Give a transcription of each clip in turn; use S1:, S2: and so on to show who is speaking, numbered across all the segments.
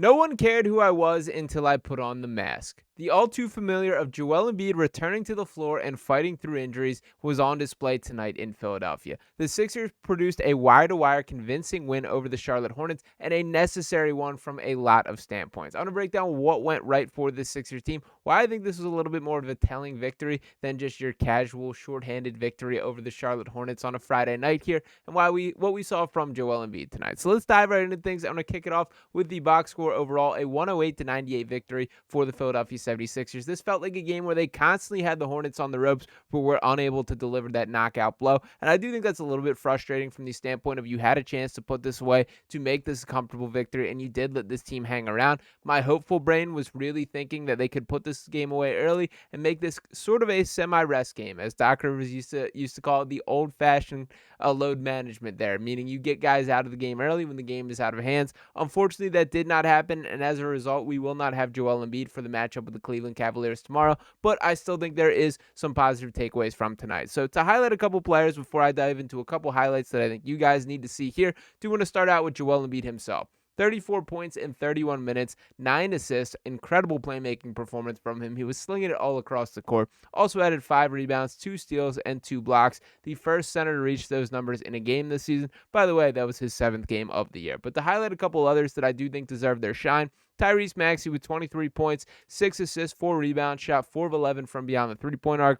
S1: No one cared who I was until I put on the mask. The all too familiar of Joel Embiid returning to the floor and fighting through injuries was on display tonight in Philadelphia. The Sixers produced a wire-to-wire convincing win over the Charlotte Hornets and a necessary one from a lot of standpoints. I'm going to break down what went right for this Sixers team, why I think this was a little bit more of a telling victory than just your casual, shorthanded victory over the Charlotte Hornets on a Friday night here, and what we saw from Joel Embiid tonight. So let's dive right into things. I'm going to kick it off with the box score overall, a 108-98 victory for the Philadelphia 76ers. This felt like a game where they constantly had the Hornets on the ropes, but were unable to deliver that knockout blow. And I do think that's a little bit frustrating from the standpoint of you had a chance to put this away, to make this a comfortable victory, and you did let this team hang around. My hopeful brain was really thinking that they could put this game away early and make this sort of a semi-rest game, as Doc Rivers used to call it, the old-fashioned load management there, meaning you get guys out of the game early when the game is out of hands. Unfortunately, that did not happen, and as a result, we will not have Joel Embiid for the matchup with the Cleveland Cavaliers tomorrow, but I still think there is some positive takeaways from tonight. So to highlight a couple players before I dive into a couple highlights that I think you guys need to see here, do want to start out with Joel Embiid himself. 34 points in 31 minutes, 9 assists, incredible playmaking performance from him. He was slinging it all across the court. Also added 5 rebounds, 2 steals, and 2 blocks. The first center to reach those numbers in a game this season. By the way, that was his 7th game of the year. But to highlight a couple others that I do think deserve their shine, Tyrese Maxey with 23 points, 6 assists, 4 rebounds, shot 4 of 11 from beyond the three-point arc.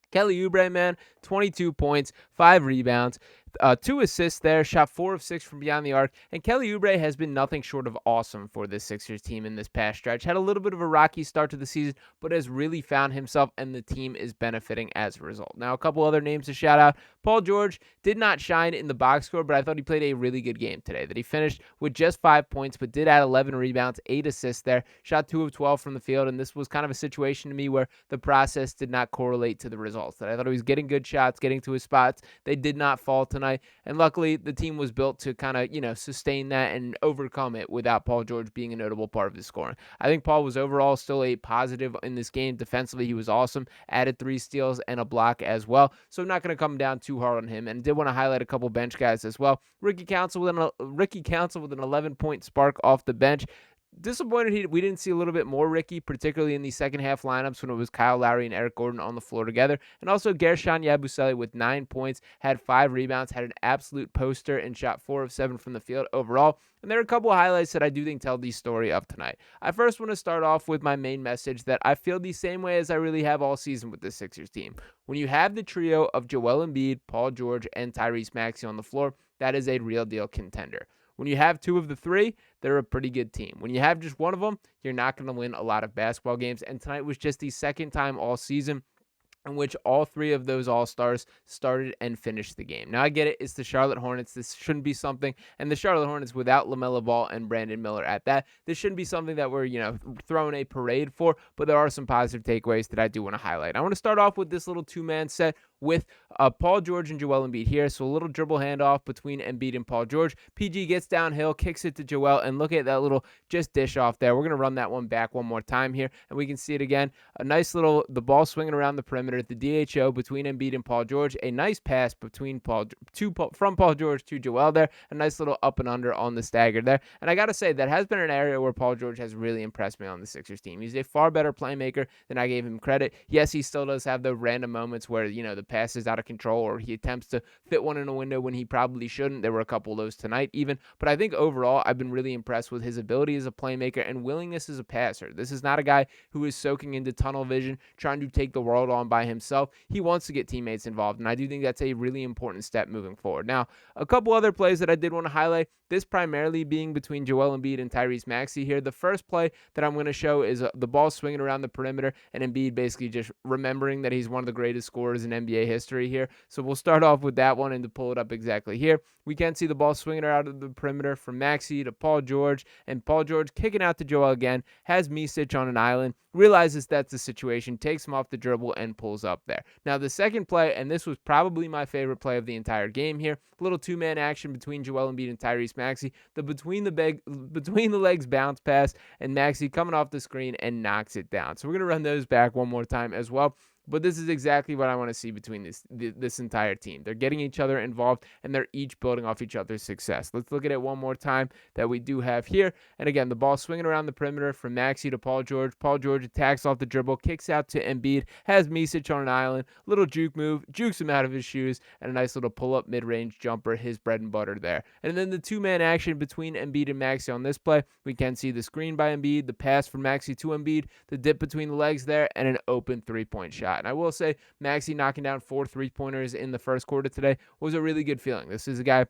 S1: Kelly Oubre, man, 22 points, 5 rebounds, 2 assists there, shot 4 of 6 from beyond the arc. And Kelly Oubre has been nothing short of awesome for this Sixers team in this past stretch. Had a little bit of a rocky start to the season, but has really found himself, and the team is benefiting as a result. Now, a couple other names to shout out. Paul George did not shine in the box score, but I thought he played a really good game today. That he finished with just 5 points, but did add 11 rebounds, 8 assists there. Shot 2 of 12 from the field, and this was kind of a situation to me where the process did not correlate to the results. That I thought he was getting good shots, getting to his spots. They did not fall tonight, and luckily the team was built to kind of, sustain that and overcome it without Paul George being a notable part of the scoring. I think Paul was overall still a positive in this game. Defensively, he was awesome. Added 3 steals and a block as well. So I'm not going to come down too hard on him. And did want to highlight a couple bench guys as well. Ricky Council with an 11-point spark off the bench. Disappointed we didn't see a little bit more Ricky, particularly in the second half lineups when it was Kyle Lowry and Eric Gordon on the floor together. And also Gershon Yabusele with 9 points, had 5 rebounds, had an absolute poster, and shot 4 of 7 from the field overall. And there are a couple of highlights that I do think tell the story of tonight. I first want to start off with my main message that I feel the same way as I really have all season with this Sixers team. When you have the trio of Joel Embiid, Paul George, and Tyrese Maxey on the floor, that is a real deal contender. When you have 2 of the 3, they're a pretty good team. When you have just one of them, you're not going to win a lot of basketball games. And tonight was just the second time all season in which all 3 of those All-Stars started and finished the game. Now, I get it. It's the Charlotte Hornets. This shouldn't be something. And the Charlotte Hornets, without LaMelo Ball and Brandon Miller at that, this shouldn't be something that we're, throwing a parade for. But there are some positive takeaways that I do want to highlight. I want to start off with this little 2-man set with Paul George and Joel Embiid here. So a little dribble handoff between Embiid and Paul George. PG gets downhill, kicks it to Joel, and look at that little just dish off there. We're going to run that one back one more time here, and we can see it again. A nice little, the ball swinging around the perimeter at the DHO between Embiid and Paul George. A nice pass between from Paul George to Joel there. A nice little up and under on the stagger there. And I got to say, that has been an area where Paul George has really impressed me on the Sixers team. He's a far better playmaker than I gave him credit. Yes, he still does have the random moments where, the pass is out of control, or he attempts to fit one in a window when he probably shouldn't. There were a couple of those tonight even, but I think overall I've been really impressed with his ability as a playmaker and willingness as a passer. This is not a guy who is soaking into tunnel vision, trying to take the world on by himself. He wants to get teammates involved, and I do think that's a really important step moving forward. Now, a couple other plays that I did want to highlight, this primarily being between Joel Embiid and Tyrese Maxey here. The first play that I'm going to show is the ball swinging around the perimeter, and Embiid basically just remembering that he's one of the greatest scorers in NBA history here. So we'll start off with that one, and to pull it up exactly here, we can see the ball swinging out of the perimeter from Maxey to Paul George, and Paul George kicking out to Joel again, has Micic on an island, realizes that's the situation, takes him off the dribble, and pulls up there. Now, the second play, and this was probably my favorite play of the entire game here, a little 2-man action between Joel Embiid and Tyrese Maxey, the between the legs bounce pass, and Maxey coming off the screen and knocks it down. So we're going to run those back one more time as well. but this is exactly what I want to see between this entire team. They're getting each other involved, and they're each building off each other's success. Let's look at it one more time that we do have here. And again, the ball swinging around the perimeter from Maxey to Paul George. Paul George attacks off the dribble, kicks out to Embiid, has Micic on an island, little juke move, jukes him out of his shoes, and a nice little pull-up mid-range jumper, his bread and butter there. And then the two-man action between Embiid and Maxey on this play. We can see the screen by Embiid, the pass from Maxey to Embiid, the dip between the legs there, and an open three-point shot. And I will say, Maxey knocking down 4 3-pointers in the first quarter today was a really good feeling. This is a guy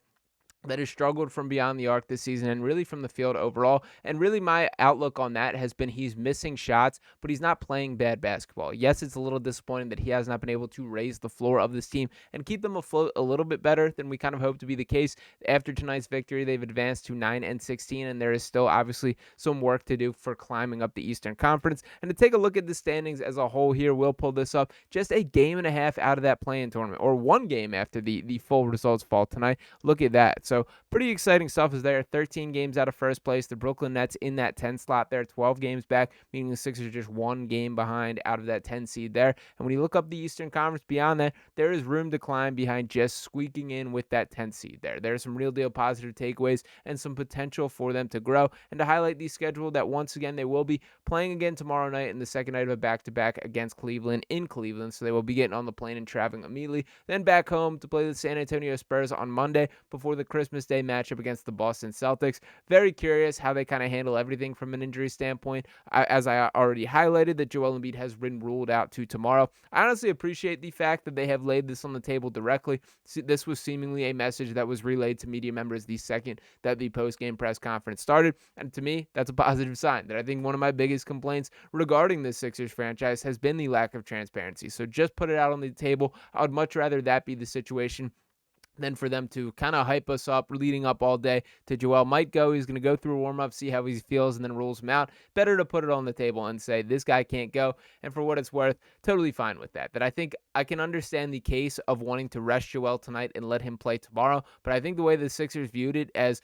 S1: that has struggled from beyond the arc this season and really from the field overall. And really my outlook on that has been he's missing shots, but he's not playing bad basketball. Yes, it's a little disappointing that he has not been able to raise the floor of this team and keep them afloat a little bit better than we kind of hope to be the case. After tonight's victory, they've advanced to 9-16, and there is still obviously some work to do for climbing up the Eastern Conference. And to take a look at the standings as a whole here, we'll pull this up just a game and a half out of that play-in tournament, or one game after the full results fall tonight. Look at that. So pretty exciting stuff is there. 13 games out of first place. The Brooklyn Nets in that 10 slot there, 12 games back, meaning the Sixers just one game behind out of that 10 seed there. And when you look up the Eastern Conference beyond that, there is room to climb behind just squeaking in with that 10 seed there. There's some real deal positive takeaways and some potential for them to grow. And to highlight the schedule that once again they will be playing again tomorrow night in the second night of a back-to-back against Cleveland in Cleveland. So they will be getting on the plane and traveling immediately. Then back home to play the San Antonio Spurs on Monday before the Christmas Day matchup against the Boston Celtics. Very curious how they kind of handle everything from an injury standpoint. As I already highlighted, that Joel Embiid has been ruled out to tomorrow. I honestly appreciate the fact that they have laid this on the table directly. This was seemingly a message that was relayed to media members the second that the post-game press conference started. And to me, that's a positive sign. That I think one of my biggest complaints regarding the Sixers franchise has been the lack of transparency. So just put it out on the table. I would much rather that be the situation than for them to kind of hype us up leading up all day to Joel might go. He's going to go through a warm-up, see how he feels, and then rules him out. Better to put it on the table and say, this guy can't go. And for what it's worth, totally fine with that. That I think I can understand the case of wanting to rest Joel tonight and let him play tomorrow. But I think the way the Sixers viewed it as,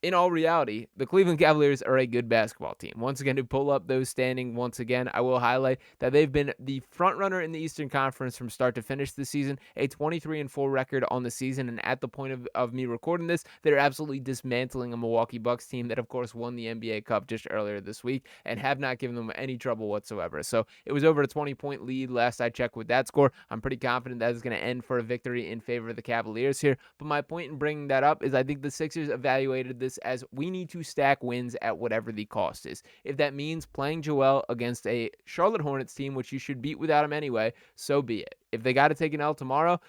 S1: in all reality, the Cleveland Cavaliers are a good basketball team. Once again, to pull up those standings, once again, I will highlight that they've been the front runner in the Eastern Conference from start to finish this season, a 23-4 record on the season. And at the point of me recording this, they're absolutely dismantling a Milwaukee Bucks team that, of course, won the NBA Cup just earlier this week and have not given them any trouble whatsoever. So it was over a 20-point lead last I checked with that score. I'm pretty confident that is going to end for a victory in favor of the Cavaliers here. But my point in bringing that up is I think the Sixers evaluated this as we need to stack wins at whatever the cost is. If that means playing Joel against a Charlotte Hornets team, which you should beat without him anyway, so be it. If they got to take an L tomorrow,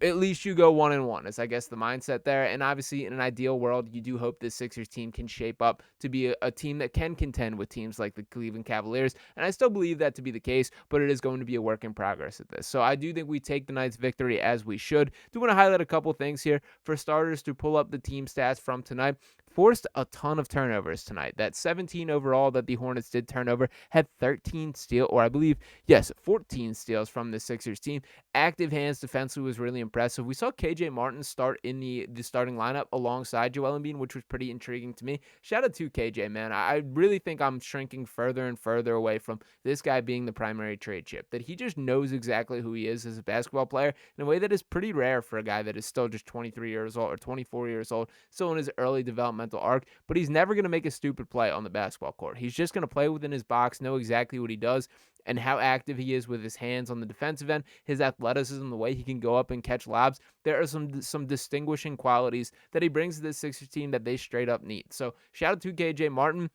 S1: at least you go 1-1 is, I guess, the mindset there. And obviously, in an ideal world, you do hope this Sixers team can shape up to be a team that can contend with teams like the Cleveland Cavaliers. And I still believe that to be the case, but it is going to be a work in progress at this. So I do think we take the night's victory as we should. Do want to highlight a couple things here. For starters, to pull up the team stats from tonight, forced a ton of turnovers tonight. That 17 overall that the Hornets did turnover, had 13 steals, or I believe, yes, 14 steals from the Sixers team. Active hands defensively was really impressive. We saw KJ Martin start in the starting lineup alongside Joel Embiid, which was pretty intriguing to me. Shout out to KJ, man. I really think I'm shrinking further and further away from this guy being the primary trade chip. That he just knows exactly who he is as a basketball player in a way that is pretty rare for a guy that is still just 23 years old or 24 years old, still in his early developmental arc. But he's never going to make a stupid play on the basketball court. He's just going to play within his box, know exactly what he does, and how active he is with his hands on the defensive end, his athleticism, the way he can go up and catch lobs. There are some distinguishing qualities that he brings to this Sixers team that they straight up need. So shout out to KJ Martin.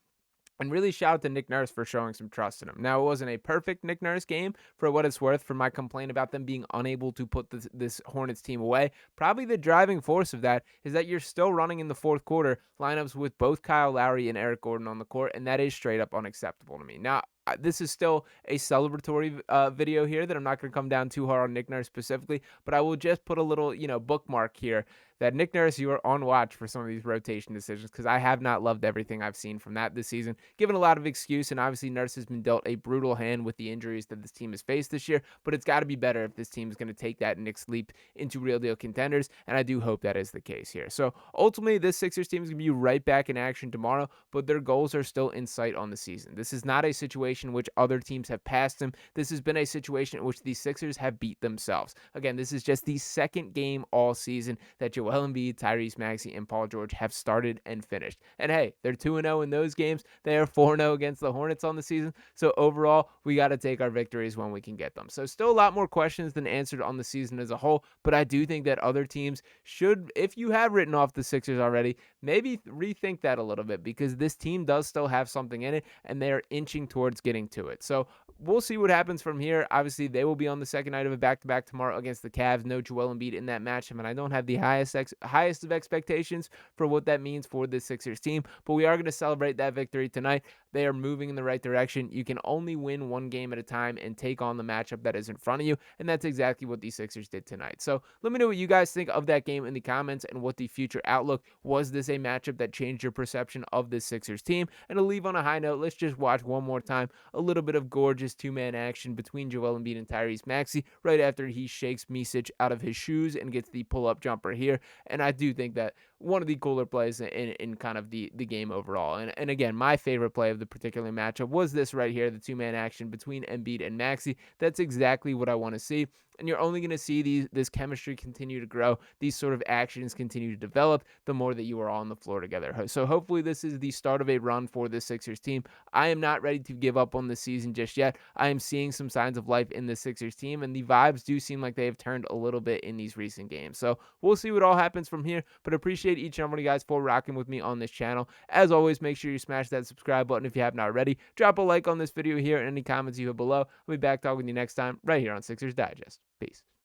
S1: And really shout out to Nick Nurse for showing some trust in him. Now, it wasn't a perfect Nick Nurse game for what it's worth, for my complaint about them being unable to put this Hornets team away. Probably the driving force of that is that you're still running in the fourth quarter lineups with both Kyle Lowry and Eric Gordon on the court, and that is straight up unacceptable to me. Now, this is still a celebratory video here that I'm not going to come down too hard on Nick Nurse specifically, but I will just put a little, bookmark here that Nick Nurse, you are on watch for some of these rotation decisions, because I have not loved everything I've seen from that this season. Given a lot of excuse, and obviously Nurse has been dealt a brutal hand with the injuries that this team has faced this year, but it's got to be better if this team is going to take that next leap into real deal contenders, and I do hope that is the case here. So ultimately, this Sixers team is going to be right back in action tomorrow, but their goals are still in sight on the season. This is not a situation situation in which other teams have passed them. This has been a situation in which the Sixers have beat themselves. Again, this is just the second game all season that Joel Embiid, Tyrese Maxey, and Paul George have started and finished. And hey, they're 2-0 in those games. They are 4-0 against the Hornets on the season. So overall, we got to take our victories when we can get them. So still a lot more questions than answered on the season as a whole, but I do think that other teams should, if you have written off the Sixers already, maybe rethink that a little bit, because this team does still have something in it and they are inching towards getting to it. So we'll see what happens from here. Obviously, they will be on the second night of a back-to-back tomorrow against the Cavs. No Joel Embiid in that matchup, and I don't have the highest of expectations for what that means for this Sixers team, but we are going to celebrate that victory tonight. They are moving in the right direction. You can only win one game at a time and take on the matchup that is in front of you, and that's exactly what the Sixers did tonight. So let me know what you guys think of that game in the comments and what the future outlook. Was this a matchup that changed your perception of this Sixers team? And to leave on a high note, let's just watch one more time a little bit of gorgeous two-man action between Joel Embiid and Tyrese Maxey right after he shakes Micic out of his shoes and gets the pull-up jumper here. And I do think that one of the cooler plays in kind of the game overall. And again, my favorite play of the particular matchup was this right here, the two-man action between Embiid and Maxey. That's exactly what I want to see. And you're only going to see this chemistry continue to grow, these sort of actions continue to develop, the more that you are all on the floor together. So hopefully this is the start of a run for the Sixers team. I am not ready to give up on this season just yet. I am seeing some signs of life in the Sixers team, and the vibes do seem like they have turned a little bit in these recent games. So we'll see what all happens from here, but appreciate each and every one of you guys for rocking with me on this channel. As always, make sure you smash that subscribe button if you have not already. Drop a like on this video here and any comments you have below. I'll be back talking with you next time right here on Sixers Digest. Peace.